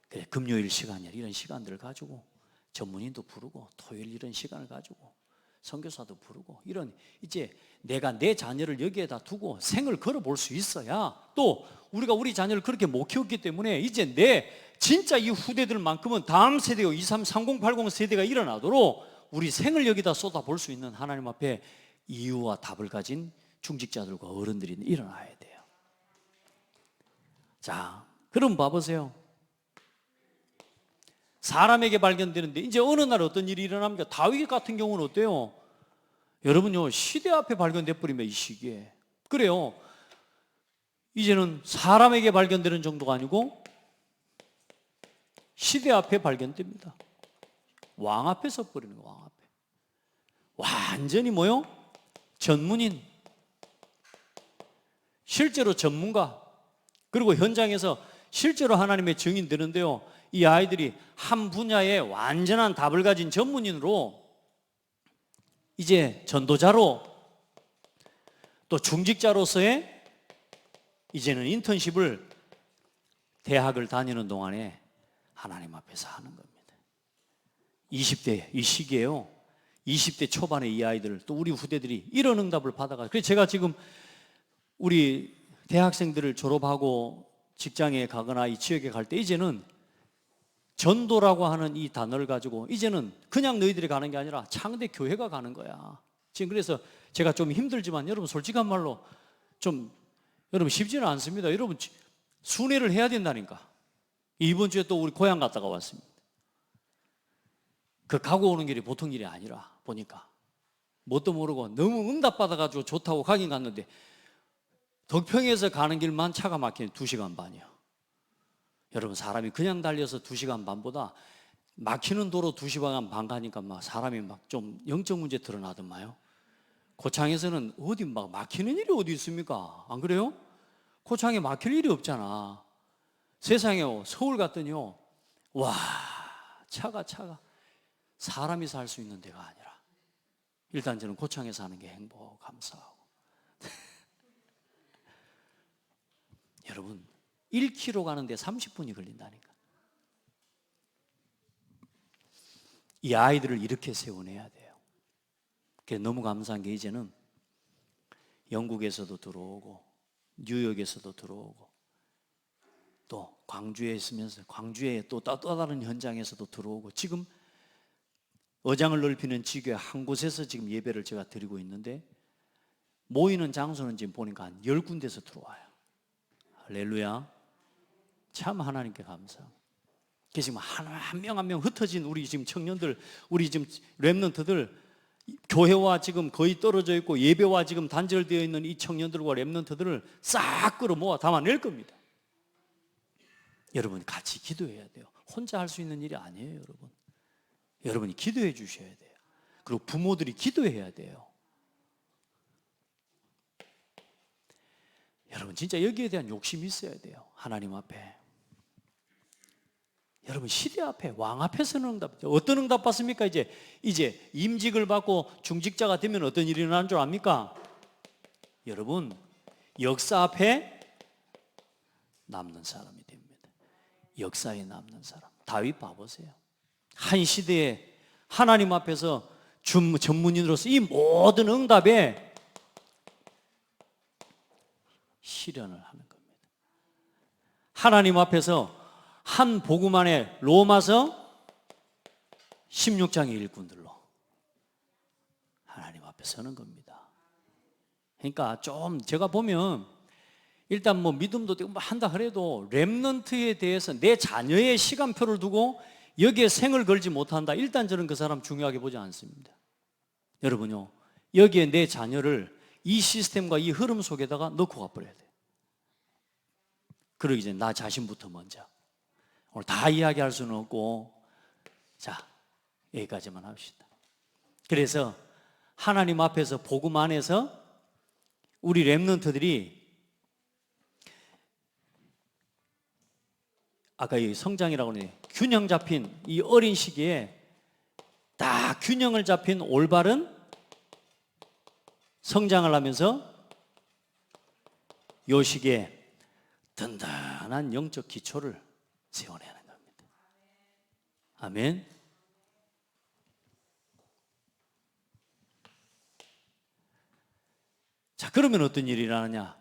그래, 금요일 시간이나 이런 시간들을 가지고 전문인도 부르고, 토요일 이런 시간을 가지고 선교사도 부르고, 이런 이제 내가 내 자녀를 여기에다 두고 생을 걸어볼 수 있어야, 또 우리가 우리 자녀를 그렇게 못 키웠기 때문에 이제 진짜 이 후대들만큼은 다음 세대가 3080 세대가 일어나도록 우리 생을 여기다 쏟아볼 수 있는 하나님 앞에 이유와 답을 가진 중직자들과 어른들이 일어나야 돼요. 자, 그럼 봐보세요. 사람에게 발견되는데 이제 어느 날 어떤 일이 일어납니까? 다윗 같은 경우는 어때요? 여러분요, 시대 앞에 발견돼 버리면 이 시기에. 그래요. 이제는 사람에게 발견되는 정도가 아니고 시대 앞에 발견됩니다. 왕 앞에 서버리는 거예요. 왕 앞에. 완전히 뭐요? 전문인. 실제로 전문가. 그리고 현장에서 실제로 하나님의 증인 되는데요, 이 아이들이 한 분야에 완전한 답을 가진 전문인으로 이제 전도자로, 또 중직자로서의 이제는 인턴십을 대학을 다니는 동안에 하나님 앞에서 하는 겁니다. 20대 이 시기에요. 20대 초반에 이 아이들, 또 우리 후대들이 이런 응답을 받아가지고, 그래서 제가 지금 우리 대학생들을 졸업하고 직장에 가거나 이 지역에 갈 때 이제는 전도라고 하는 이 단어를 가지고 이제는 그냥 너희들이 가는 게 아니라 창대 교회가 가는 거야. 지금 그래서 제가 좀 힘들지만 여러분 솔직한 말로 좀 여러분 쉽지는 않습니다. 여러분 순회를 해야 된다니까. 이번 주에 또 우리 고향 갔다가 왔습니다. 그 가고 오는 길이 보통 일이 아니라 보니까 뭣도 모르고 너무 응답받아가지고 좋다고 가긴 갔는데 덕평에서 가는 길만 차가 막히는 2시간 반이요. 여러분 사람이 그냥 달려서 2시간 반보다 막히는 도로 2시간 반 가니까 막 사람이 막 좀 영적 문제 드러나더만요. 고창에서는 어디 막 막히는 일이 어디 있습니까? 안 그래요? 고창에 막힐 일이 없잖아. 세상에 서울 갔더니요, 와, 차가 사람이 살 수 있는 데가 아니라, 일단 저는 고창에 사는 게 행복 감사하고 여러분 1km 가는데 30분이 걸린다니까. 이 아이들을 이렇게 세워내야 돼요. 그래서 너무 감사한 게 이제는 영국에서도 들어오고 뉴욕에서도 들어오고 또 광주에 있으면서 광주에 또 다른 현장에서도 들어오고, 지금 어장을 넓히는 지교회 한 곳에서 지금 예배를 제가 드리고 있는데 모이는 장소는 지금 보니까 한 10군데서 들어와요. 할렐루야. 참 하나님께 감사합니다. 그래서 지금 한 명 한 명 흩어진 우리 지금 청년들, 우리 지금 렘넌트들, 교회와 지금 거의 떨어져 있고 예배와 지금 단절되어 있는 이 청년들과 렘넌트들을 싹 끌어 모아 담아낼 겁니다. 여러분 같이 기도해야 돼요. 혼자 할 수 있는 일이 아니에요, 여러분. 여러분이 기도해 주셔야 돼요. 그리고 부모들이 기도해야 돼요. 여러분 진짜 여기에 대한 욕심이 있어야 돼요. 하나님 앞에 여러분 시대 앞에 왕 앞에 서는 응답. 어떤 응답 받습니까? 이제 임직을 받고 중직자가 되면 어떤 일이 일어나는 줄 압니까? 여러분 역사 앞에 남는 사람이 됩니다. 역사에 남는 사람. 다윗 봐보세요. 한 시대에 하나님 앞에서 전문인으로서 이 모든 응답에 실현을 하는 겁니다. 하나님 앞에서 한 복음 안에 로마서 16장의 일꾼들로 하나님 앞에 서는 겁니다. 그러니까 좀 제가 보면 일단 뭐 믿음도 되고 뭐 한다 그래도 렘넌트에 대해서 내 자녀의 시간표를 두고 여기에 생을 걸지 못한다. 일단 저는 그 사람 중요하게 보지 않습니다. 여러분요, 여기에 내 자녀를 이 시스템과 이 흐름 속에다가 넣고 가버려야 돼요. 그러기 전에 나 자신부터 먼저. 오늘 다 이야기할 수는 없고, 자, 여기까지만 합시다. 그래서 하나님 앞에서 복음 안에서 우리 렘넌트들이 아까 이 성장이라고 하네, 균형 잡힌 이 어린 시기에 딱 균형을 잡힌 올바른 성장을 하면서 요 시기에 든든한 영적 기초를 세워내는 겁니다. 아멘. 자, 그러면 어떤 일이 일어나냐?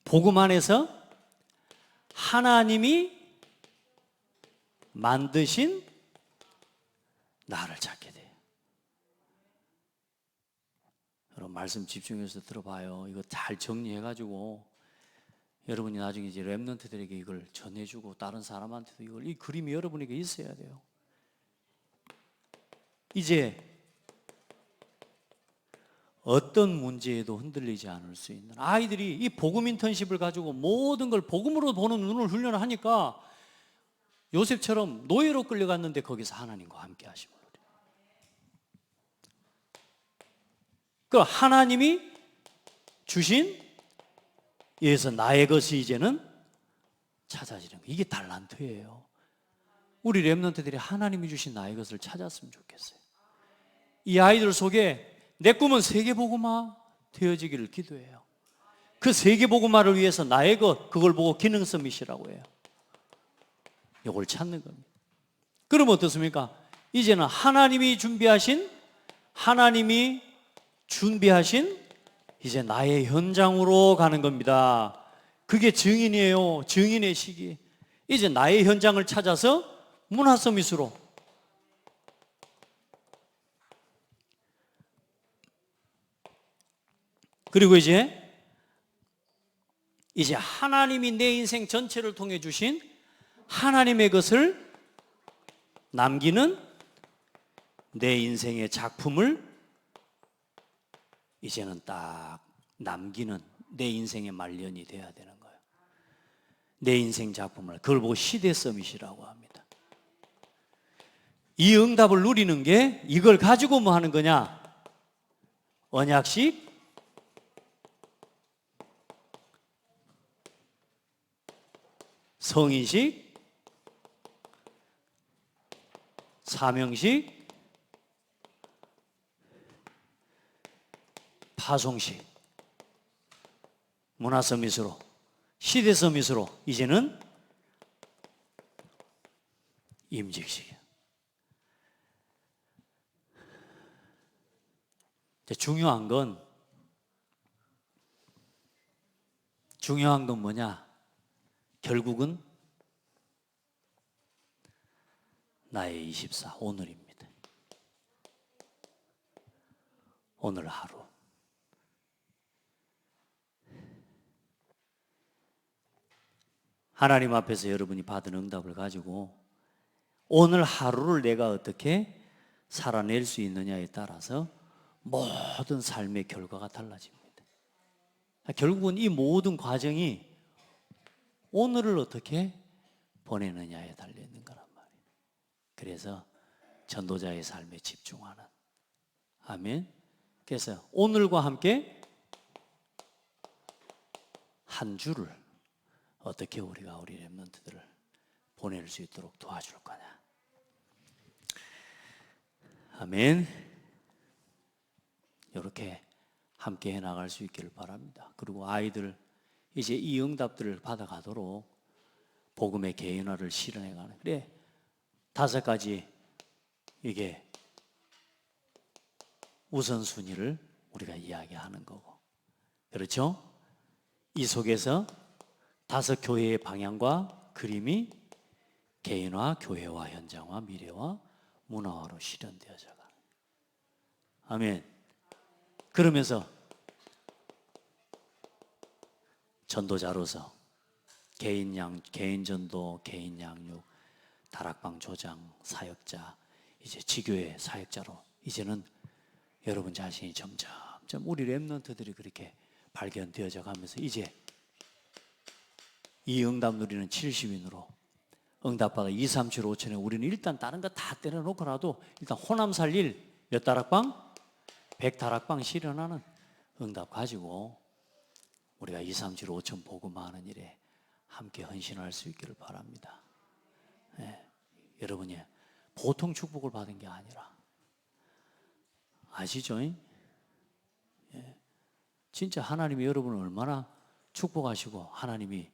복음 안에서 하나님이 만드신 나를 찾게 돼요. 여러분 말씀 집중해서 들어봐요. 이거 잘 정리해가지고 여러분이 나중에 이제 렘넌트들에게 이걸 전해주고 다른 사람한테도 이 그림이 여러분에게 있어야 돼요. 이제 어떤 문제에도 흔들리지 않을 수 있는 아이들이 이 복음 인턴십을 가지고 모든 걸 복음으로 보는 눈을 훈련을 하니까 요셉처럼 노예로 끌려갔는데 거기서 하나님과 함께 하심을 누려요. 그 하나님이 주신 여기서 나의 것이 이제는 찾아지는 거. 이게 달란트예요. 우리 렘넌트들이 하나님이 주신 나의 것을 찾았으면 좋겠어요. 이 아이들 속에 내 꿈은 세계복음화 되어지기를 기도해요. 그 세계복음화를 위해서 나의 것, 그걸 보고 기능 서밋이라고 해요. 이걸 찾는 겁니다. 그러면 어떻습니까? 이제는 하나님이 준비하신 이제 나의 현장으로 가는 겁니다. 그게 증인이에요. 증인의 시기. 이제 나의 현장을 찾아서 문화 서밋으로. 그리고 이제 하나님이 내 인생 전체를 통해 주신 하나님의 것을 남기는 내 인생의 작품을 이제는 딱 남기는 내 인생의 말년이 돼야 되는 거예요. 내 인생 작품을. 그걸 보고 시대 서밋이라고 합니다. 이 응답을 누리는 게 이걸 가지고 뭐 하는 거냐? 언약식, 성인식, 사명식, 파송식, 문화 서밋으로, 시대 서밋으로 이제는 임직식이야. 중요한 건 뭐냐? 결국은 나의 24 오늘입니다. 오늘 하루. 하나님 앞에서 여러분이 받은 응답을 가지고 오늘 하루를 내가 어떻게 살아낼 수 있느냐에 따라서 모든 삶의 결과가 달라집니다. 결국은 이 모든 과정이 오늘을 어떻게 보내느냐에 달려있는 거란 말이에요. 그래서 전도자의 삶에 집중하는. 아멘. 그래서 오늘과 함께 한 주를 어떻게 우리 렘넌트들을 보낼 수 있도록 도와줄 거냐. 아멘. 이렇게 함께 해나갈 수 있기를 바랍니다. 그리고 아이들 이제 이 응답들을 받아가도록 복음의 개인화를 실현해가는, 그래 5가지 이게 우선순위를 우리가 이야기하는 거고, 그렇죠? 이 속에서 5 교회의 방향과 그림이 개인화, 교회화, 현장화, 미래화, 문화화로 실현되어져 가는. 아멘. 그러면서 전도자로서 개인 전도, 개인 양육, 다락방 조장, 사역자, 이제 지교회 사역자로 이제는 여러분 자신이 점점 우리 렘넌트들이 그렇게 발견되어져 가면서 이제 이 응답 누리는 70인으로 응답받아 2, 3, 7, 5천에 우리는 일단 다른 거 다 때려놓고라도 일단 호남 살릴 몇 다락방? 100다락방 실현하는 응답 가지고 우리가 2, 3, 7, 5천 복음하는 일에 함께 헌신할 수 있기를 바랍니다. 여러분이 보통 축복을 받은 게 아니라, 아시죠? 진짜 하나님이 여러분을 얼마나 축복하시고 하나님이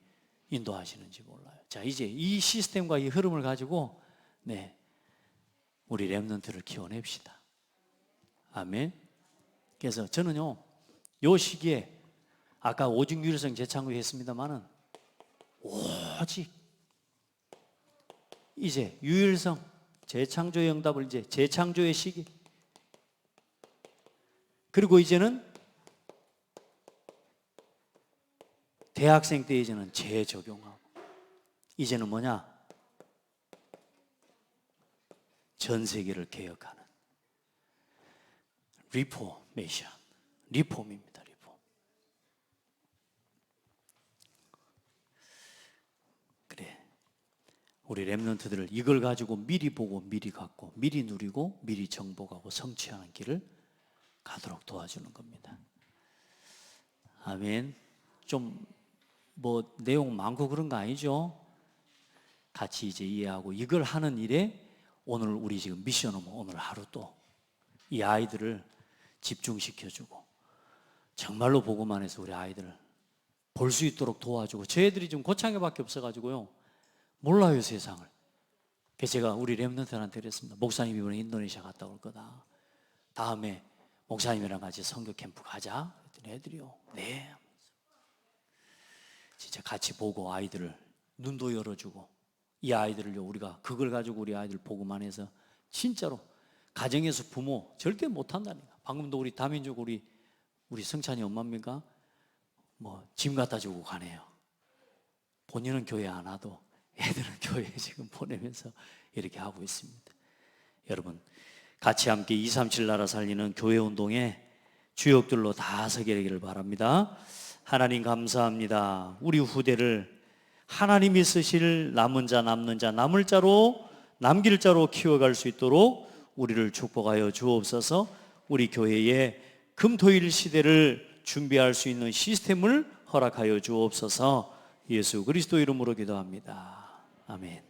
인도하시는지 몰라요. 자, 이제 이 시스템과 이 흐름을 가지고 우리 렘넌트를 키워냅시다. 아멘. 그래서 저는요, 요 시기에 아까 오직 유일성 재창조 했습니다만은 오직 이제 유일성 재창조의 응답을 이제 재창조의 시기, 그리고 이제는 대학생 때 이제는 재적용하고, 이제는 뭐냐? 전 세계를 개혁하는 리포메이션, 리폼입니다. 리폼. 그래, 우리 렘넌트들을 이걸 가지고 미리 보고 미리 갖고 미리 누리고 미리 정복하고 성취하는 길을 가도록 도와주는 겁니다. 아멘. 좀 뭐 내용 많고 그런 거 아니죠? 같이 이제 이해하고 이걸 하는 일에 오늘 우리 지금 미션은 오늘 하루 또 이 아이들을 집중시켜주고 정말로 보고만 해서 우리 아이들을 볼 수 있도록 도와주고, 저희들이 지금 고창에밖에 없어가지고요 몰라요 세상을. 그래서 제가 우리 렘넌트한테 그랬습니다. 목사님 이번에 인도네시아 갔다 올 거다. 다음에 목사님이랑 같이 선교 캠프 가자. 그랬더니 애들이요, 네. 진짜 같이 보고 아이들을 눈도 열어주고, 이 아이들을요 우리가 그걸 가지고 우리 아이들 보고만 해서 진짜로 가정에서 부모 절대 못한다니까. 방금도 우리 다민족 우리 성찬이 엄마입니까? 뭐 짐 갖다 주고 가네요. 본인은 교회 안 와도 애들은 교회에 지금 보내면서 이렇게 하고 있습니다. 여러분 같이 함께 237 나라 살리는 교회 운동의 주역들로 다 서게 되기를 바랍니다. 하나님 감사합니다. 우리 후대를 하나님이 쓰실 남은 자, 남는 자, 남을 자로, 남길 자로 키워갈 수 있도록 우리를 축복하여 주옵소서. 우리 교회에 금토일 시대를 준비할 수 있는 시스템을 허락하여 주옵소서. 예수 그리스도 이름으로 기도합니다. 아멘.